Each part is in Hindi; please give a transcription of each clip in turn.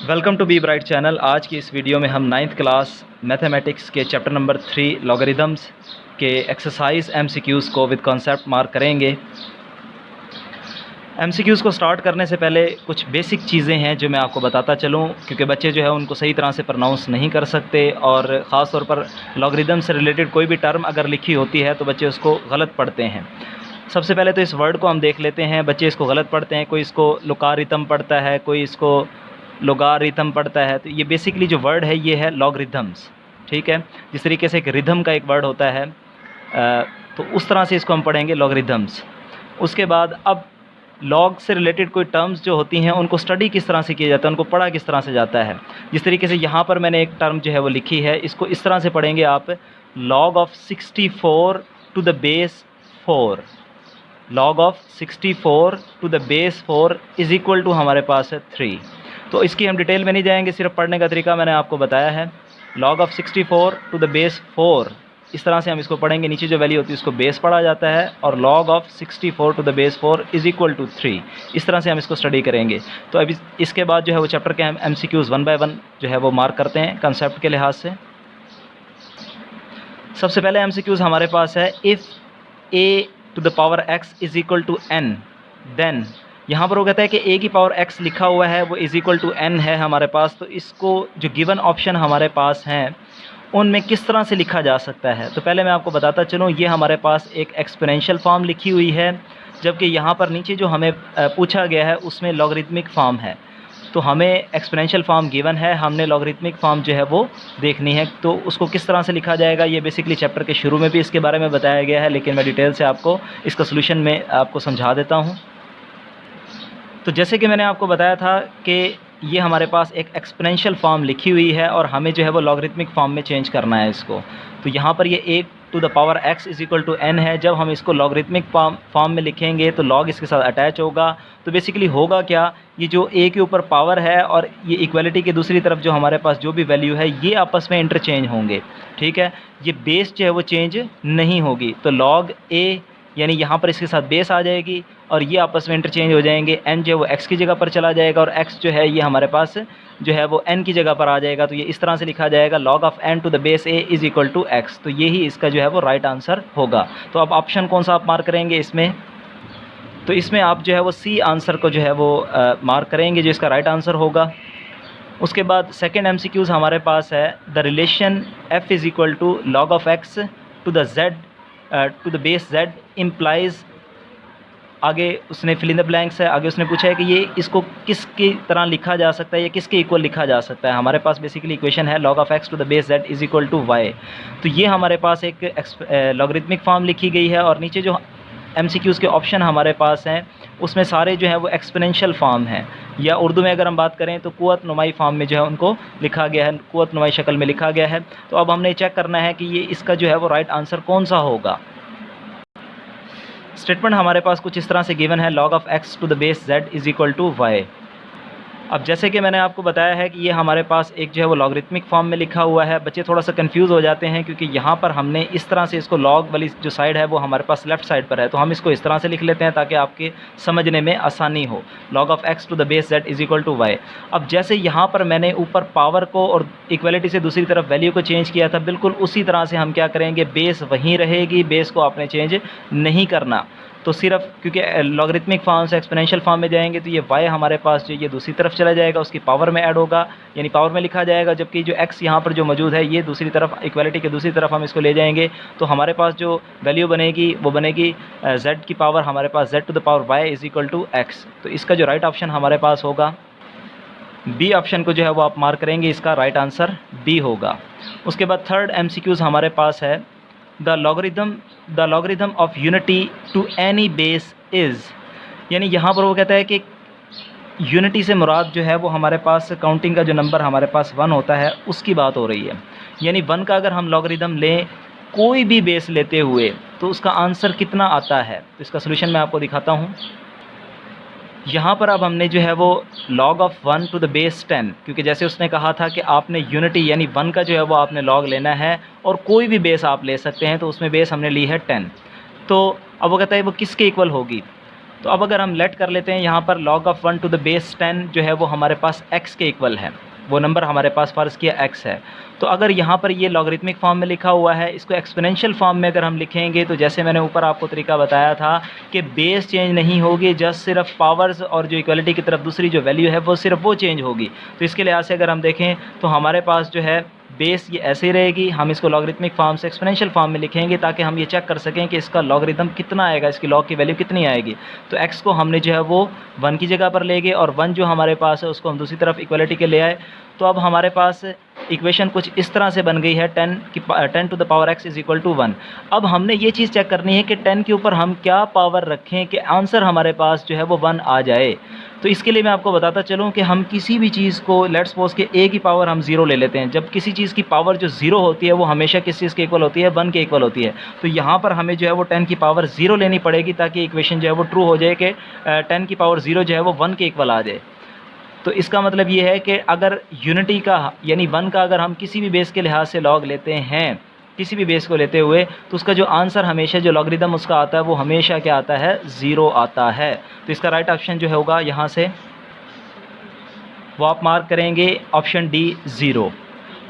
Welcome to be bright channel. आज की इस वीडियो में हम 9th क्लास मैथमेटिक्स के चैप्टर नंबर 3 लॉगरिदम्स के एक्सरसाइज एमसीक्यूज़ को विद कॉन्सेप्ट मार्क करेंगे। एमसीक्यूज़ को स्टार्ट करने से पहले कुछ बेसिक चीज़ें हैं जो मैं आपको बताता चलूँ, क्योंकि बच्चे जो है उनको सही तरह से प्रोनाउंस नहीं कर सकते और ख़ास तौर पर लॉगरिदम से रिलेटेड कोई भी टर्म अगर लिखी होती है तो बच्चे उसको गलत पढ़ते हैं। सबसे पहले तो इस वर्ड को हम देख लेते हैं। बच्चे इसको गलत पढ़ते हैं, कोई इसको लोगारिथम पढ़ता है, कोई इसको लोगारिथम पढ़ता है। तो ये बेसिकली जो वर्ड है ये है लॉगरिथम्स, ठीक है। जिस तरीके से एक रिदम का एक वर्ड होता है तो उस तरह से इसको हम पढ़ेंगे लॉगरिथम्स। उसके बाद अब लॉग से रिलेटेड कोई टर्म्स जो होती हैं उनको स्टडी किस तरह से किया जाता है, उनको पढ़ा किस तरह से जाता है। जिस तरीके से यहाँ पर मैंने एक टर्म जो है वो लिखी है, इसको इस तरह से पढ़ेंगे आप, log of 64 to the base 4। log of 64 to the base 4 is equal to हमारे पास है 3। तो इसकी हम डिटेल में नहीं जाएंगे, सिर्फ पढ़ने का तरीका मैंने आपको बताया है। log of 64 to the base 4 इस तरह से हम इसको पढ़ेंगे। नीचे जो वैल्यू होती है उसको बेस पढ़ा जाता है और log of 64 to the base 4 is equal to 3, इस तरह से हम इसको स्टडी करेंगे। तो अभी इसके बाद जो है वो चैप्टर के हम MCQs 1 बाय 1 जो है वो मार्क करते हैं कंसेप्ट के लिहाज से। सबसे पहले MCQs हमारे पास है, if a to the power x is equal to n then, यहाँ पर वो कहता है कि a की पावर x लिखा हुआ है वो इज़ इक्वल टू n है हमारे पास। तो इसको जो गिवन ऑप्शन हमारे पास हैं उनमें किस तरह से लिखा जा सकता है, तो पहले मैं आपको बताता चलूँ। ये हमारे पास एक एक्सपोनेंशियल फॉर्म लिखी हुई है, जबकि यहाँ पर नीचे जो हमें पूछा गया है उसमें लॉगरिथमिक फॉर्म है। तो हमें एक्सपोनेंशियल फॉर्म गिवन है, हमने लॉगरिथमिक फॉर्म जो है वो देखनी है। तो उसको किस तरह से लिखा जाएगा ये बेसिकली चैप्टर के शुरू में भी इसके बारे में बताया गया है, लेकिन मैं डिटेल से आपको इसका सोल्यूशन में आपको समझा देता हूँ। तो जैसे कि मैंने आपको बताया था कि ये हमारे पास एक एक्सपोनेंशियल फॉर्म लिखी हुई है और हमें जो है वो लॉगरिथमिक फॉर्म में चेंज करना है इसको। तो यहाँ पर ये a to the power x is equal to n है। जब हम इसको लॉगरिथमिक फॉर्म में लिखेंगे तो log इसके साथ अटैच होगा। तो बेसिकली होगा क्या, ये जो a के ऊपर पावर है और ये इक्वलिटी की दूसरी तरफ जो हमारे पास जो भी वैल्यू है ये आपस में इंटरचेंज होंगे, ठीक है। ये बेस जो है वो चेंज नहीं होगी। तो log a यानी यहाँ पर इसके साथ बेस आ जाएगी और ये आपस में इंटरचेंज हो जाएंगे। n जो है वो x की जगह पर चला जाएगा और x जो है ये हमारे पास जो है वो n की जगह पर आ जाएगा। तो ये इस तरह से लिखा जाएगा, log of n to the base a is equal to x। तो यही इसका जो है वो राइट आंसर होगा। तो अब ऑप्शन कौन सा आप मार्क करेंगे इसमें, तो इसमें आप जो है वो सी आंसर को जो है वो मार्क करेंगे जो इसका राइट आंसर होगा। उसके बाद सेकेंड MCQs हमारे पास है, the relation f is equal to log of x to the z to the base z implies, आगे उसने फिल इन द ब्लैंक्स है, आगे उसने पूछा है कि ये इसको किसकी तरह लिखा जा सकता है, ये किसके इक्वल लिखा जा सकता है। हमारे पास बेसिकली इक्वेशन है log of x to the base z is equal to y। तो ये हमारे पास एक लॉगरिथमिक फॉर्म लिखी गई है और नीचे जो MCQs के ऑप्शन हमारे पास हैं उसमें सारे जो है वो एक्सपोनेंशियल फॉर्म हैं, या उर्दू में अगर हम बात करें तो कुव्वत नुमाई फॉर्म में जो है उनको लिखा गया है, कुव्वत नुमाई शक्ल में लिखा गया है। तो अब हमने चेक करना है कि ये इसका जो है वो राइट आंसर कौन सा होगा। स्टेटमेंट हमारे पास कुछ इस तरह से गिवन है, log of x to the base z is equal to y। अब जैसे कि मैंने आपको बताया है कि ये हमारे पास एक जो है वो लॉगरिथमिक फॉर्म में लिखा हुआ है। बच्चे थोड़ा सा कंफ्यूज हो जाते हैं क्योंकि यहाँ पर हमने इस तरह से इसको लॉग वाली जो साइड है वो हमारे पास लेफ़्ट साइड पर है, तो हम इसको इस तरह से लिख लेते हैं ताकि आपके समझने में आसानी हो। log of x to the base z is equal to y। अब जैसे यहाँ पर मैंने ऊपर पावर को और इक्वलिटी से दूसरी तरफ वैल्यू को चेंज किया था, बिल्कुल उसी तरह से हम क्या करेंगे, बेस वहीं रहेगी, बेस को आपने चेंज नहीं करना। तो सिर्फ क्योंकि लॉगरिथमिक फॉर्म से एक्सपोनेंशियल फॉर्म में जाएंगे तो ये y हमारे पास जो ये दूसरी तरफ चला जाएगा, उसकी पावर में ऐड होगा, यानी पावर में लिखा जाएगा, जबकि जो x यहाँ पर जो मौजूद है ये दूसरी तरफ इक्वलिटी के दूसरी तरफ हम इसको ले जाएंगे। तो हमारे पास जो वैल्यू बनेगी वो बनेगी z की पावर हमारे पास z to the power y is equal to x। तो इसका जो राइट ऑप्शन हमारे पास होगा बी ऑप्शन को जो है वो आप मार्क करेंगे, इसका राइट आंसर बी होगा। उसके बाद थर्ड MCQs हमारे पास है, the logarithm of unity to any base is, यानी यहाँ पर वो कहता है कि यूनिटी से मुराद जो है वो हमारे पास काउंटिंग का जो नंबर हमारे पास 1 होता है उसकी बात हो रही है। यानी 1 का अगर हम लॉगरिथम लें कोई भी बेस लेते हुए तो उसका आंसर कितना आता है, तो इसका सोल्यूशन मैं आपको दिखाता हूँ। यहाँ पर अब हमने जो है वो log of 1 to the base 10, क्योंकि जैसे उसने कहा था कि आपने यूनिटी यानी 1 का जो है वो आपने log लेना है और कोई भी बेस आप ले सकते हैं, तो उसमें बेस हमने ली है 10। तो अब वो कहता है वो किसके इक्वल होगी, तो अब अगर हम लेट कर लेते हैं यहाँ पर log of 1 to the base 10 जो है वो हमारे पास x के इक्वल है, वो नंबर हमारे पास फ़र्ज़ किया x है। तो अगर यहाँ पर ये लॉगरिथमिक फॉर्म में लिखा हुआ है, इसको एक्सपोनेंशियल फॉर्म में अगर हम लिखेंगे तो जैसे मैंने ऊपर आपको तरीका बताया था कि बेस चेंज नहीं होगी, जस्ट सिर्फ पावर्स और जो इक्वलिटी की तरफ दूसरी जो वैल्यू है वो सिर्फ वो चेंज होगी। तो इसके लिहाज से अगर हम देखें तो हमारे पास जो है बेस ये ऐसे ही रहेगी, हम इसको लॉगरिथमिक फॉर्म से एक्सपोनेंशियल फॉर्म में लिखेंगे ताकि हम ये चेक कर सकें कि इसका लॉगरिथम कितना आएगा, इसकी लॉग की वैल्यू कितनी आएगी। तो x को हमने जो है वो 1 की जगह पर ले गए और 1 जो हमारे पास है उसको हम दूसरी तरफ इक्वलिटी के ले आए। तो अब हमारे पास इक्वेशन कुछ इस तरह से बन गई है 10 to the power x is equal to 1। अब हमने ये चीज़ चेक करनी है कि 10 के ऊपर हम क्या पावर रखें कि आंसर हमारे पास जो है वो 1 आ जाए। तो इसके लिए मैं आपको बताता चलूँ कि हम किसी भी चीज़ को लेट्स सपोज के a की पावर हम 0 ले लेते हैं। जब किसी चीज़ की पावर जो 0 होती है वो हमेशा किस चीज़ के इक्वल होती है, 1 के इक्वल होती है। तो यहाँ पर हमें जो है वो 10 की पावर 0 लेनी पड़ेगी ताकि इक्वेशन जो है वो ट्रू हो जाए कि 10 की पावर 0 जो है वो 1 के इक्वल आ जाए। तो इसका मतलब ये है कि अगर यूनिटी का यानी 1 का अगर हम किसी भी बेस के लिहाज से लॉग लेते हैं, किसी भी बेस को लेते हुए, तो उसका जो आंसर हमेशा जो लॉगरिथम उसका आता है वो हमेशा क्या आता है, 0 आता है। तो इसका राइट ऑप्शन जो होगा यहाँ से वो आप मार्क करेंगे ऑप्शन डी 0।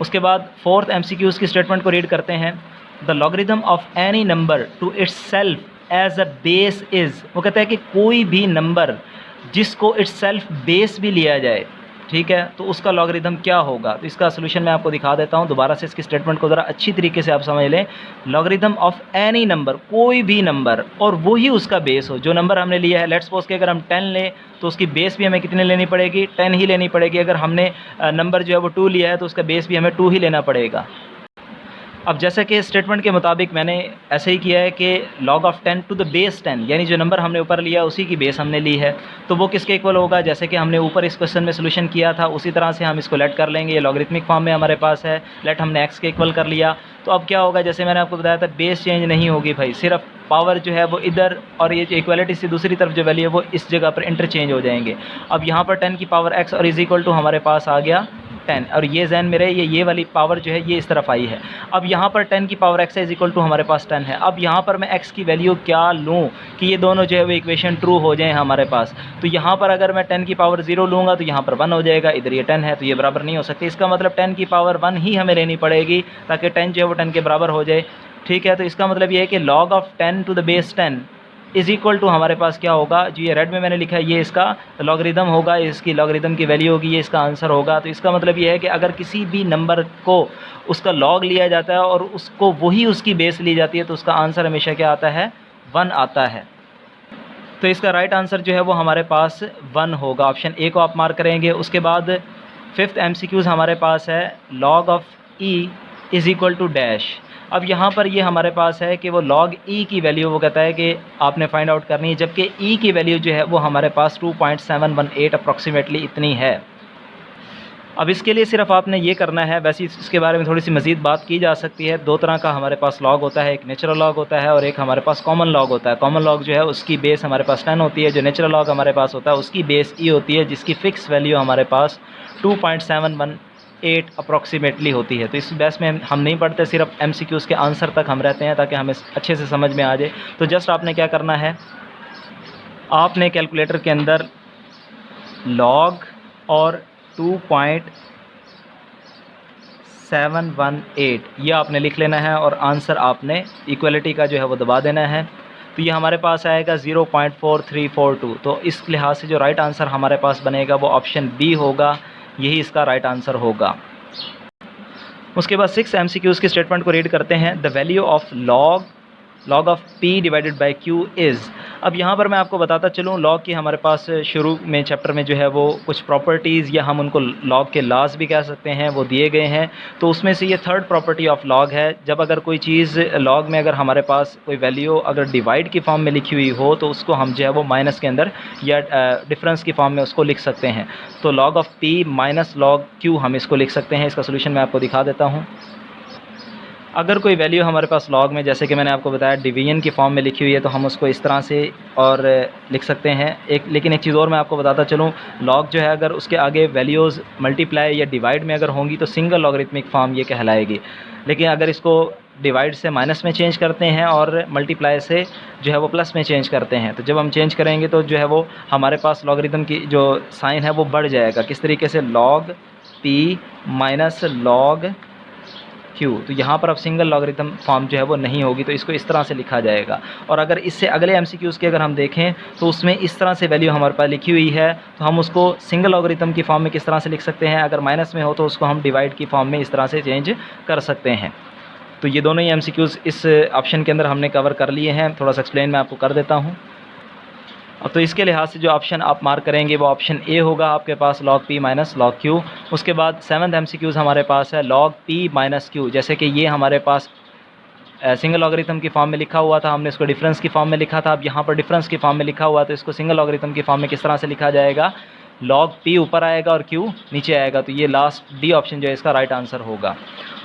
उसके बाद 4th MCQs की स्टेटमेंट को रीड करते हैं। The logarithm of any number to itself as a base is, वो कहता है कि कोई भी नंबर जिसको इट्स सेल्फ बेस भी लिया जाए, ठीक है, तो उसका लॉगरिथम क्या होगा। तो इसका सोल्यूशन मैं आपको दिखा देता हूँ। दोबारा से इसकी स्टेटमेंट को ज़रा अच्छी तरीके से आप समझ लें। लॉगरिथम ऑफ एनी नंबर, कोई भी नंबर और वही उसका बेस हो। जो नंबर हमने लिया है, लेट्स सपोज कि अगर हम 10 लें तो उसकी बेस भी हमें कितने लेनी पड़ेगी, 10 ही लेनी पड़ेगी। अगर हमने नंबर जो है वो 2 लिया है तो उसका बेस भी हमें 2 ही लेना पड़ेगा। अब जैसा कि स्टेटमेंट के मुताबिक मैंने ऐसे ही किया है कि log of 10 to the base 10, यानी जो नंबर हमने ऊपर लिया उसी की बेस हमने ली है, तो वो किसके इक्वल होगा। जैसे कि हमने ऊपर इस क्वेश्चन में सोल्यूशन किया था उसी तरह से हम इसको लेट कर लेंगे। ये लॉगरिथमिक फॉर्म में हमारे पास है, लेट हमने x के इक्वल कर लिया। तो अब क्या होगा, जैसे मैंने आपको बताया था बेस चेंज नहीं होगी भाई, सिर्फ पावर जो है वो इधर और ये जो इक्वलिटी से दूसरी तरफ जो वैल्यू है वो इस जगह पर इंटरचेंज हो जाएंगे। अब यहाँ पर 10 की पावर x और इज इक्वल टू हमारे पास आ गया 10, और ये जहन में रहे ये वाली पावर जो है ये इस तरफ आई है। अब यहाँ पर 10 की power x is equal to हमारे पास 10 है। अब यहाँ पर मैं x की वैल्यू क्या लूँ कि ये दोनों जो है वो इक्वेशन ट्रू हो जाए हमारे पास। तो यहाँ पर अगर मैं 10 की पावर 0 लूँगा तो यहाँ पर 1 हो जाएगा, इधर ये 10 है तो ये बराबर नहीं हो सकती। इसका मतलब 10 की पावर 1 ही हमें लेनी पड़ेगी ताकि 10 जो है वो 10 के बराबर हो जाए, ठीक है। तो इसका मतलब ये है कि log of 10 to the base 10 is equal to हमारे पास क्या होगा, जो ये रेड में मैंने लिखा है ये इसका लॉगरिथम होगा, इसकी लॉगरिथम की वैल्यू होगी, ये इसका आंसर होगा। तो इसका मतलब ये है कि अगर किसी भी नंबर को उसका लॉग लिया जाता है और उसको वही उसकी बेस ली जाती है तो उसका आंसर हमेशा क्या आता है, 1 आता है। तो इसका राइट आंसर जो है वो हमारे पास 1 होगा। ऑप्शन ए को आप मार्क करेंगे। उसके बाद 5th MCQs हमारे पास है log of e is equal to dash. अब यहाँ पर ये हमारे पास है कि वो log e की वैल्यू वो कहता है कि आपने फाइंड आउट करनी है, जबकि e की वैल्यू जो है वो हमारे पास 2.718 अप्रॉक्सीमेटली इतनी है। अब इसके लिए सिर्फ आपने ये करना है, वैसे इसके बारे में थोड़ी सी मज़ीद बात की जा सकती है। 2 तरह का हमारे पास लॉग होता है, एक नेचुरल लॉग होता है और एक हमारे पास कॉमन लॉग होता है। कॉमन लॉग जो है उसकी बेस हमारे पास 10 होती है, जो नेचुरल लॉग हमारे पास होता है उसकी बेस e होती है, जिसकी फ़िक्स वैल्यू हमारे पास 2.718 अप्रॉक्सीमेटली होती है। तो इस बेस में हम नहीं पढ़ते, सिर्फ MCQs के आंसर तक हम रहते हैं ताकि हमें अच्छे से समझ में आ जाए। तो जस्ट आपने क्या करना है, आपने कैलकुलेटर के अंदर लॉग और 2.718 ये आपने लिख लेना है और आंसर आपने इक्वलिटी का जो है वो दबा देना है। तो ये हमारे पास आएगा 0.4342। तो इस लिहाज से जो राइट आंसर हमारे पास बनेगा वो ऑप्शन बी होगा, यही इसका राइट आंसर होगा। उसके बाद 6 MCQs की स्टेटमेंट को रीड करते हैं। The value of log of p divided by q is. अब यहाँ पर मैं आपको बताता चलूँ, log की हमारे पास शुरू में चैप्टर में जो है वो कुछ प्रॉपर्टीज़ या हम उनको log के लॉज भी कह सकते हैं वो दिए गए हैं। तो उसमें से ये 3rd प्रॉपर्टी ऑफ log है। जब अगर कोई चीज़ log में अगर हमारे पास कोई वैल्यू अगर डिवाइड की फॉर्म में लिखी हुई हो तो उसको हम जो है वो माइनस के अंदर या डिफरेंस की फॉर्म में उसको लिख सकते हैं। तो log of p minus log q हम इसको लिख सकते हैं। इसका सोल्यूशन मैं आपको दिखा देता हूँ। अगर कोई वैल्यू हमारे पास लॉग में, जैसे कि मैंने आपको बताया डिवीजन की फॉर्म में लिखी हुई है, तो हम उसको इस तरह से और लिख सकते हैं। लेकिन एक चीज़ और मैं आपको बताता चलूँ, लॉग जो है अगर उसके आगे वैल्यूज़ मल्टीप्लाई या डिवाइड में अगर होंगी तो सिंगल लॉगरिथमिक फॉर्म ये कहलाएगी। लेकिन अगर इसको डिवाइड से माइनस में चेंज करते हैं और मल्टीप्लाई से जो है वो प्लस में चेंज करते हैं। तो जब हम चेंज करेंगे तो जो है वो हमारे पास लॉगरिथम की जो साइन है वो बढ़ जाएगा। किस तरीके से, log p minus log q। तो यहाँ पर अब सिंगल लॉगरिथम फॉर्म जो है वो नहीं होगी, तो इसको इस तरह से लिखा जाएगा। और अगर इससे अगले MCQs के अगर हम देखें तो उसमें इस तरह से वैल्यू हमारे पास लिखी हुई है, तो हम उसको सिंगल लॉगरिथम की फॉर्म में किस तरह से लिख सकते हैं, अगर माइनस में हो तो उसको हम डिवाइड की फॉर्म में इस तरह से चेंज कर सकते हैं। तो ये दोनों ही MCQs इस ऑप्शन के अंदर हमने कवर कर लिए हैं। थोड़ा सा एक्सप्लेन मैं आपको कर देता हूँ। अब तो इसके लिहाज से जो ऑप्शन आप मार्क करेंगे वो ऑप्शन ए होगा आपके पास, log p minus log q। उसके बाद 7th MCQs हमारे पास है log p माइनस q। जैसे कि ये हमारे पास सिंगल लॉगरिथम की फॉर्म में लिखा हुआ था, हमने इसको डिफरेंस की फॉर्म में लिखा था। अब यहाँ पर डिफरेंस की फॉर्म में लिखा हुआ, तो इसको सिंगल लॉगरिथम की फॉर्म में किस तरह से लिखा जाएगा, log p ऊपर आएगा और q नीचे आएगा। तो ये लास्ट डी ऑप्शन जो है इसका राइट आंसर होगा।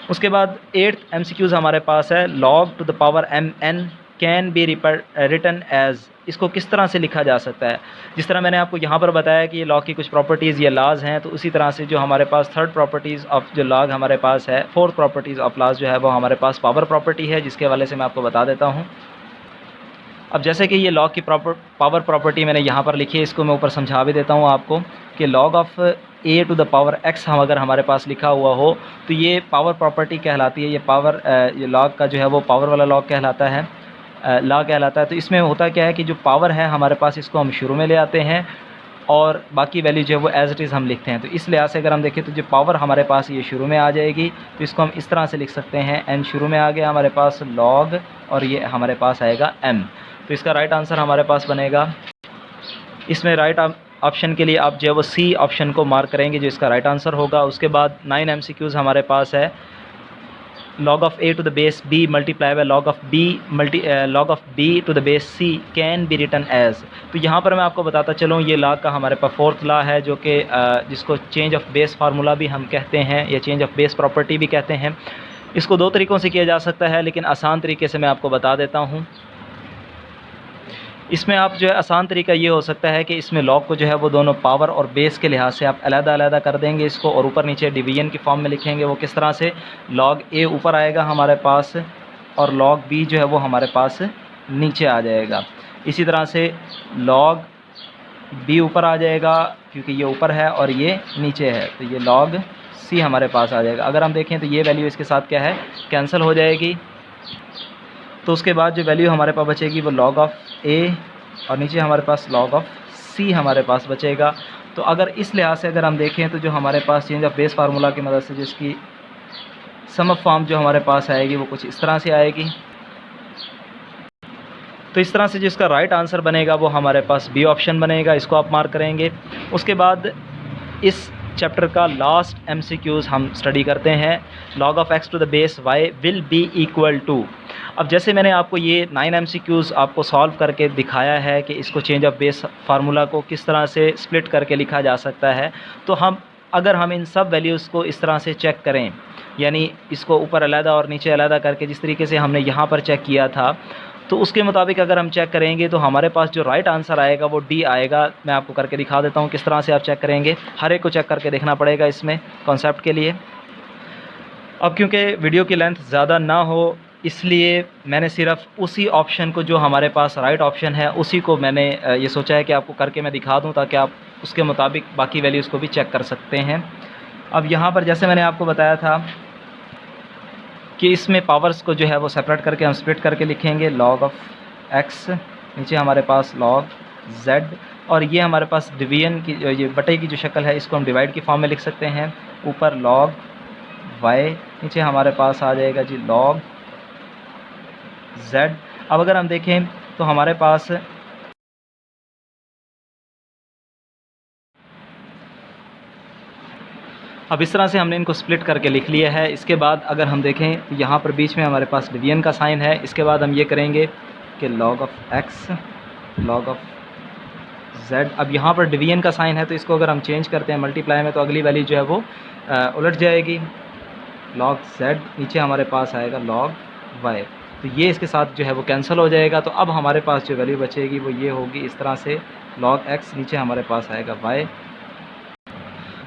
उसके बाद 8th MCQs हमारे पास है log to the power mn can be written as. इसको किस तरह से लिखा जा सकता है, जिस तरह मैंने आपको यहाँ पर बताया कि ये लॉग की कुछ प्रॉपर्टीज़ या लाज हैं, तो उसी तरह से जो हमारे पास थर्ड प्रॉपर्टीज़ ऑफ जो लॉग हमारे पास है, फोर्थ प्रॉपर्टीज़ ऑफ लाज जो है वो हमारे पास पावर प्रॉपर्टी है, जिसके हवाले से मैं आपको बता देता हूँ। अब जैसे कि ये लॉग की पावर प्रॉपर्टी मैंने यहाँ पर लिखी है, इसको मैं ऊपर समझा भी देता हूँ आपको कि log of a to the power x हम अगर हमारे पास लिखा हुआ हो तो ये पावर प्रॉपर्टी कहलाती है। ये पावर ये लॉग का जो है वो पावर वाला लॉग कहलाता है, लॉ कहलाता है। तो इसमें होता क्या है कि जो पावर है हमारे पास, इसको हम शुरू में ले आते हैं और बाकी वैल्यू जो है वो एज इट इज़ हम लिखते हैं। तो इस लिहाज से अगर हम देखें तो जो पावर हमारे पास ये शुरू में आ जाएगी, तो इसको हम इस तरह से लिख सकते हैं, n शुरू में आ गया हमारे पास log और ये हमारे पास आएगा m। तो इसका राइट आंसर हमारे पास बनेगा। इसमें राइट ऑप्शन के लिए आप जो है वो सी ऑप्शन को मार्क करेंगे, जो इसका राइट आंसर होगा। उसके बाद 9 MCQs हमारे पास है log of a to the base b multiply by log of b to the base c can be written as. तो यहाँ पर मैं आपको बताता चलूँ, ये लॉग का हमारे पास फोर्थ लॉ है, जो कि जिसको चेंज ऑफ बेस फार्मूला भी हम कहते हैं या चेंज ऑफ बेस प्रॉपर्टी भी कहते हैं। इसको दो तरीक़ों से किया जा सकता है, लेकिन आसान तरीके से मैं आपको बता देता हूँ। इसमें आप जो है आसान तरीका ये हो सकता है कि इसमें लॉग को जो है वो दोनों पावर और बेस के लिहाज से आप अलग-अलग कर देंगे इसको, और ऊपर नीचे डिवीजन की फॉर्म में लिखेंगे। वो किस तरह से, log a ऊपर आएगा हमारे पास और log b जो है वो हमारे पास नीचे आ जाएगा। इसी तरह से log b ऊपर आ जाएगा क्योंकि ये ऊपर है और ये नीचे है, तो ये log c हमारे पास आ जाएगा। अगर हम देखें तो ये वैल्यू इसके साथ क्या है, कैंसिल हो जाएगी। तो उसके बाद जो वैल्यू हमारे पास बचेगी वो log ऑफ a और नीचे हमारे पास log ऑफ c हमारे पास बचेगा। तो अगर इस लिहाज से अगर हम देखें तो जो हमारे पास चेंज ऑफ बेस फार्मूला की मदद से जिसकी सम ऑफ फॉर्म जो हमारे पास आएगी वो कुछ इस तरह से आएगी। तो इस तरह से जिसका राइट आंसर बनेगा वो हमारे पास बी ऑप्शन बनेगा, इसको आप मार्क करेंगे। उसके बाद इस चैप्टर का लास्ट MCQs हम स्टडी करते हैं, log of x to the base y will be equal to. अब जैसे मैंने आपको ये 9 MCQs आपको सॉल्व करके दिखाया है कि इसको चेंज ऑफ बेस फार्मूला को किस तरह से स्प्लिट करके लिखा जा सकता है, तो अगर हम इन सब वैल्यूज़ को इस तरह से चेक करें, यानी इसको ऊपर अलहदा और नीचे अलहदा करके जिस तरीके से हमने यहाँ पर चेक किया था, तो उसके मुताबिक अगर हम चेक करेंगे तो हमारे पास जो राइट आंसर आएगा वो डी आएगा। मैं आपको करके दिखा देता हूँ किस तरह से आप चेक करेंगे। हर एक को चेक करके देखना पड़ेगा इसमें कॉन्सेप्ट के लिए। अब क्योंकि वीडियो की लेंथ ज़्यादा ना हो, इसलिए मैंने सिर्फ उसी ऑप्शन को जो हमारे पास राइट ऑप्शन है उसी को मैंने ये सोचा है कि आपको करके मैं दिखा दूँ, ताकि आप उसके मुताबिक बाकी वैल्यूज़ को भी चेक कर सकते हैं। अब यहाँ पर जैसे मैंने आपको बताया था कि इसमें पावर्स को जो है वो सेपरेट करके हम स्प्लिट करके लिखेंगे, log ऑफ x, नीचे हमारे पास log z, और ये हमारे पास डिवीजन की ये बटे की जो शक्ल है इसको हम डिवाइड की फॉर्म में लिख सकते हैं। ऊपर log y, नीचे हमारे पास आ जाएगा जी log z। अब अगर हम देखें तो हमारे पास अब इस तरह से हमने इनको स्प्लिट करके लिख लिया है। इसके बाद अगर हम देखें तो यहाँ पर बीच में हमारे पास डिवीजन का साइन है। इसके बाद हम ये करेंगे कि log of x log of z। अब यहाँ पर डिवीजन का साइन है तो इसको अगर हम चेंज करते हैं मल्टीप्लाई में, तो अगली वैल्यू जो है वो उलट जाएगी, log z, नीचे हमारे पास आएगा log y। तो ये इसके साथ जो है वो कैंसिल हो जाएगा। तो अब हमारे पास जो वैल्यू बचेगी वो ये होगी इस तरह से, log x, नीचे हमारे पास आएगा y।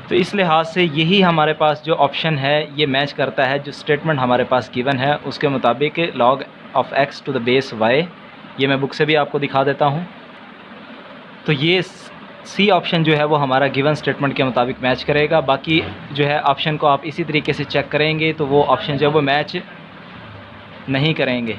तो इस लिहाज से यही हमारे पास जो ऑप्शन है ये मैच करता है जो स्टेटमेंट हमारे पास गिवन है उसके मुताबिक log of x to the base y। ये मैं बुक से भी आपको दिखा देता हूँ। तो ये सी ऑप्शन जो है वो हमारा गिवन स्टेटमेंट के मुताबिक मैच करेगा। बाकी जो है ऑप्शन को आप इसी तरीके से चेक करेंगे तो वो ऑप्शन जो है वो मैच नहीं करेंगे।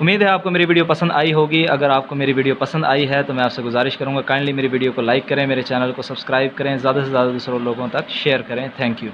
उम्मीद है आपको मेरी वीडियो पसंद आई होगी। अगर आपको मेरी वीडियो पसंद आई है तो मैं आपसे गुजारिश करूंगा काइंडली मेरी वीडियो को लाइक करें, मेरे चैनल को सब्सक्राइब करें, ज़्यादा से ज़्यादा दूसरों लोगों तक शेयर करें। Thank you.